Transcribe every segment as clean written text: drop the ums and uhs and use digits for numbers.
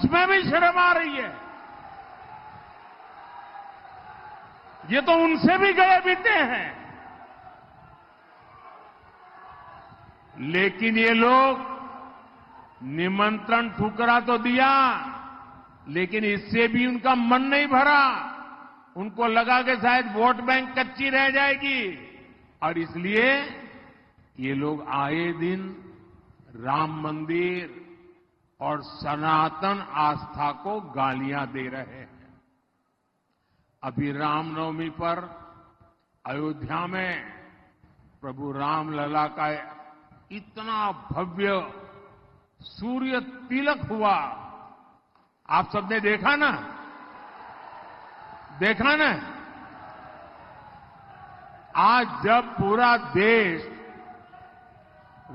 उसमें भी शर्म आ रही है। ये तो उनसे भी गए बीते हैं। लेकिन ये लोग निमंत्रण ठुकरा तो दिया, लेकिन इससे भी उनका मन नहीं भरा। उनको लगा कि शायद वोट बैंक कच्ची रह जाएगी, और इसलिए ये लोग आए दिन राम मंदिर और सनातन आस्था को गालियां दे रहे हैं। अभी रामनवमी पर अयोध्या में प्रभु रामलला का इतना भव्य सूर्य तिलक हुआ, आप सबने देखा ना? देखा ना? आज जब पूरा देश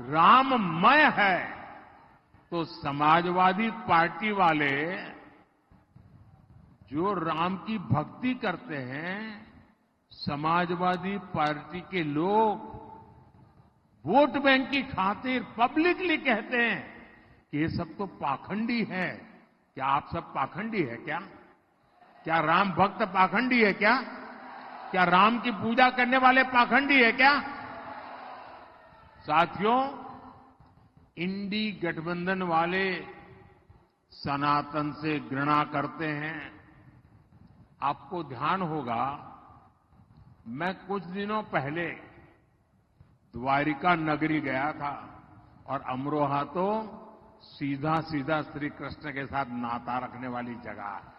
राममय है, तो समाजवादी पार्टी वाले जो राम की भक्ति करते हैं, समाजवादी पार्टी के लोग वोट बैंक की खातिर पब्लिकली कहते हैं कि ये सब तो पाखंडी है। क्या आप सब पाखंडी है क्या? क्या राम भक्त पाखंडी है क्या? क्या राम की पूजा करने वाले पाखंडी है क्या? साथियों, इंडी गठबंधन वाले सनातन से घृणा करते हैं। आपको ध्यान होगा, मैं कुछ दिनों पहले द्वारिका नगरी गया था, और अमरोहा तो सीधा सीधा श्री कृष्ण के साथ नाता रखने वाली जगह है।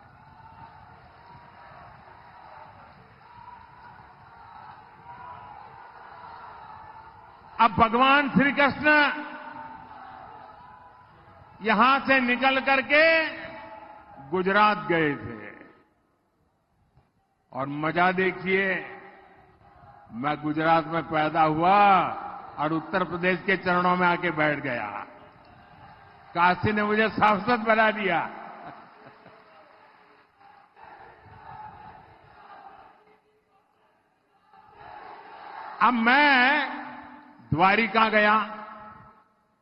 अब भगवान श्री कृष्ण यहां से निकल करके गुजरात गए थे, और मजा देखिए, मैं गुजरात में पैदा हुआ और उत्तर प्रदेश के चरणों में आके बैठ गया। काशी ने मुझे सांसद बना दिया। अब मैं द्वारिका गया।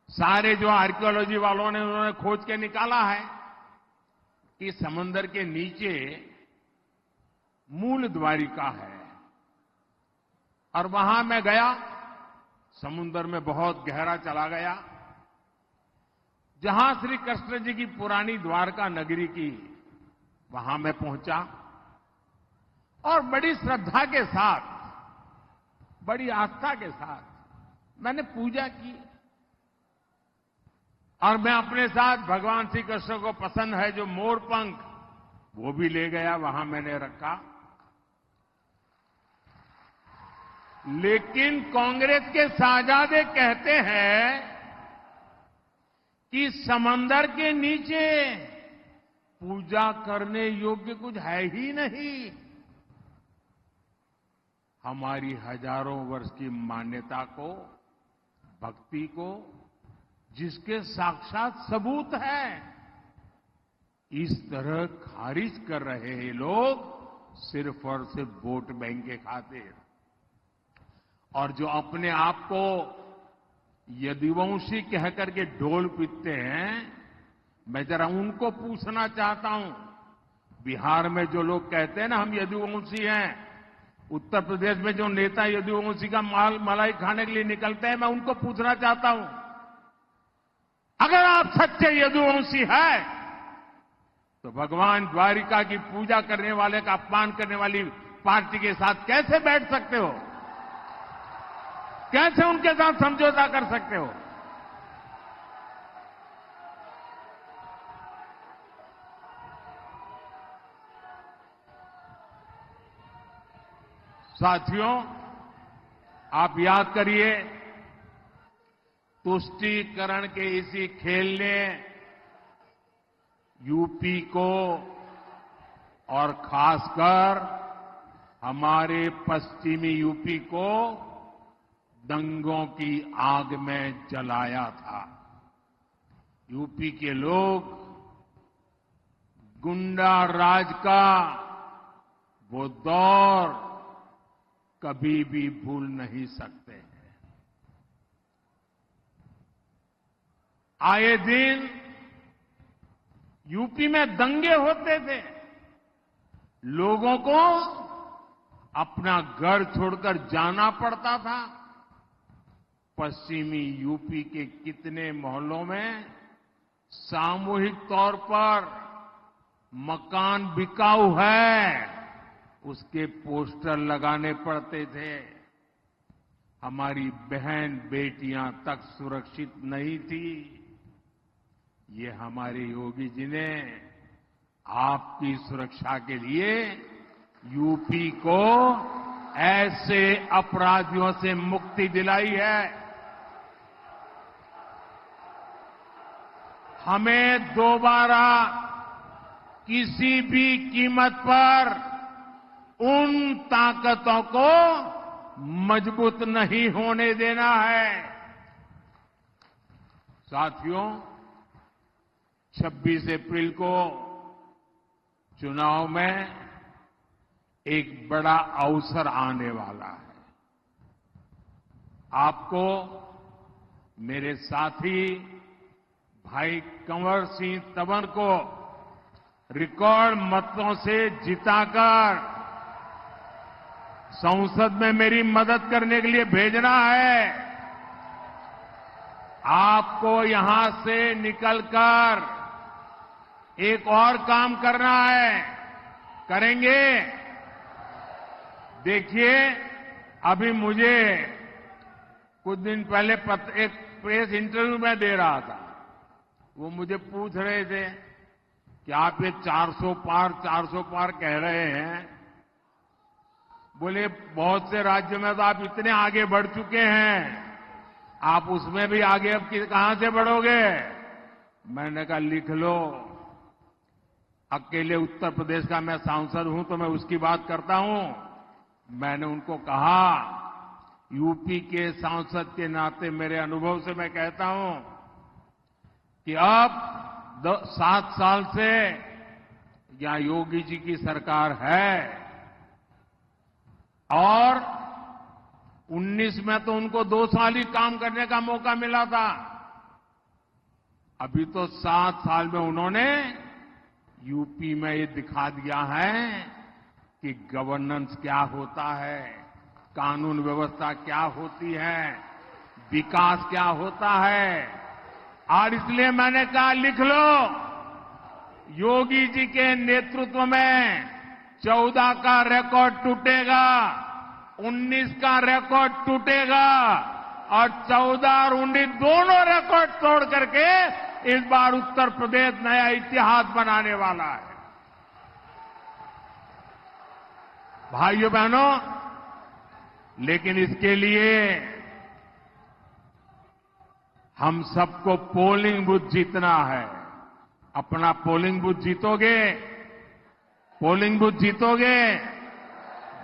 सारे जो आर्कियोलॉजी वालों ने उन्होंने खोज के निकाला है कि समंदर के नीचे मूल द्वारिका है, और वहां मैं गया, समुद्र में बहुत गहरा चला गया, जहां श्री कृष्ण जी की पुरानी द्वारका नगरी की, वहां मैं पहुंचा, और बड़ी श्रद्धा के साथ, बड़ी आस्था के साथ मैंने पूजा की। और मैं अपने साथ भगवान श्री कृष्ण को पसंद है जो मोर पंख, वो भी ले गया, वहां मैंने रखा। लेकिन कांग्रेस के साहजादे कहते हैं कि समंदर के नीचे पूजा करने योग्य कुछ है ही नहीं। हमारी हजारों वर्ष की मान्यता को, भक्ति को, जिसके साक्षात सबूत है, इस तरह खारिज कर रहे हैं लोग सिर्फ और सिर्फ वोट बैंक के खातिर। और जो अपने आप को यदुवंशी कह करके ढोल पीटते हैं, मैं जरा उनको पूछना चाहता हूं, बिहार में जो लोग कहते हैं ना हम यदुवंशी हैं, उत्तर प्रदेश में जो नेता यदुवंशी का मलाई खाने के लिए निकलते हैं, मैं उनको पूछना चाहता हूं, अगर आप सच्चे यदुवंशी है तो भगवान द्वारिका की पूजा करने वाले का अपमान करने वाली पार्टी के साथ कैसे बैठ सकते हो? कैसे उनके साथ समझौता कर सकते हो? साथियों, आप याद करिए, तुष्टीकरण के इसी खेल ने यूपी को और खासकर हमारे पश्चिमी यूपी को दंगों की आग में जलाया था। यूपी के लोग गुंडा राज का वो दौर कभी भी भूल नहीं सकते हैं। आए दिन यूपी में दंगे होते थे, लोगों को अपना घर छोड़कर जाना पड़ता था। पश्चिमी यूपी के कितने मोहल्लों में सामूहिक तौर पर मकान बिकाऊ है, उसके पोस्टर लगाने पड़ते थे। हमारी बहन बेटियां तक सुरक्षित नहीं थी। ये हमारे योगी जी ने आपकी सुरक्षा के लिए यूपी को ऐसे अपराधियों से मुक्ति दिलाई है। हमें दोबारा किसी भी कीमत पर उन ताकतों को मजबूत नहीं होने देना है। साथियों, 26 अप्रैल को चुनाव में एक बड़ा अवसर आने वाला है। आपको मेरे साथी भाई कंवर सिंह तंवर को रिकॉर्ड मतों से जिताकर संसद में मेरी मदद करने के लिए भेजना है। आपको यहां से निकलकर एक और काम करना है। करेंगे? देखिए, अभी मुझे कुछ दिन पहले एक प्रेस इंटरव्यू में दे रहा था। वो मुझे पूछ रहे थे कि आप ये 400 पार कह रहे हैं। बोले बहुत से राज्यों में तो आप इतने आगे बढ़ चुके हैं, आप उसमें भी आगे अब कहां से बढ़ोगे? मैंने कहा लिख लो, अकेले उत्तर प्रदेश का मैं सांसद हूं तो मैं उसकी बात करता हूं। मैंने उनको कहा, यूपी के सांसद के नाते मेरे अनुभव से मैं कहता हूं कि अब 7 साल से यहां योगी जी की सरकार है और 19 में तो उनको 2 साल ही काम करने का मौका मिला था। अभी तो 7 साल में उन्होंने यूपी में ये दिखा दिया है कि गवर्नेंस क्या होता है, कानून व्यवस्था क्या होती है, विकास क्या होता है। और इसलिए मैंने कहा लिख लो, योगी जी के नेतृत्व में 14 का रिकॉर्ड टूटेगा, 19 का रिकॉर्ड टूटेगा और 14 और 19 दोनों रिकॉर्ड तोड़ करके इस बार उत्तर प्रदेश नया इतिहास बनाने वाला है। भाइयों बहनों, लेकिन इसके लिए हम सबको पोलिंग बूथ जीतना है। अपना पोलिंग बूथ जीतोगे, पोलिंग बूथ जीतोगे,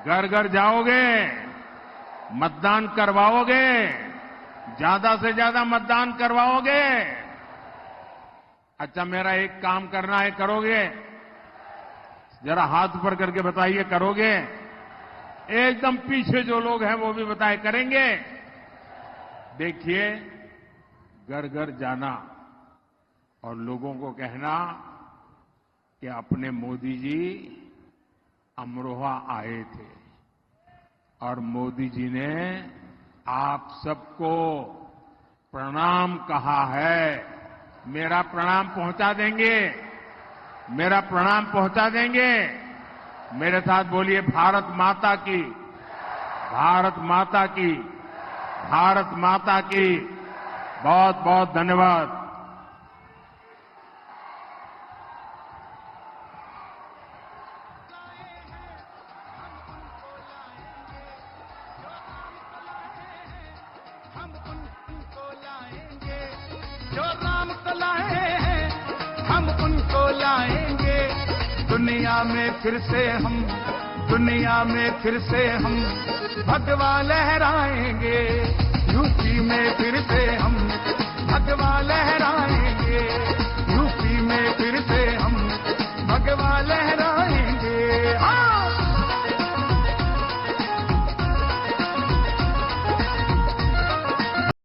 घर घर जाओगे, मतदान करवाओगे, ज्यादा से ज्यादा मतदान करवाओगे। अच्छा, मेरा एक काम करना है, करोगे? जरा हाथ ऊपर करके बताइए, करोगे? एकदम पीछे जो लोग हैं वो भी बताए, करेंगे? देखिए, घर घर जाना और लोगों को कहना कि अपने मोदी जी अमरोहा आए थे और मोदी जी ने आप सबको प्रणाम कहा है। मेरा प्रणाम पहुंचा देंगे? मेरा प्रणाम पहुंचा देंगे? मेरे साथ बोलिए, भारत माता की, भारत माता की, भारत माता की। बहुत बहुत धन्यवाद। जो राम को लाए हैं हम उनको लाएंगे। दुनिया में फिर से हम, दुनिया में फिर से हम भगवा लहराएंगे। यूपी में फिर से हम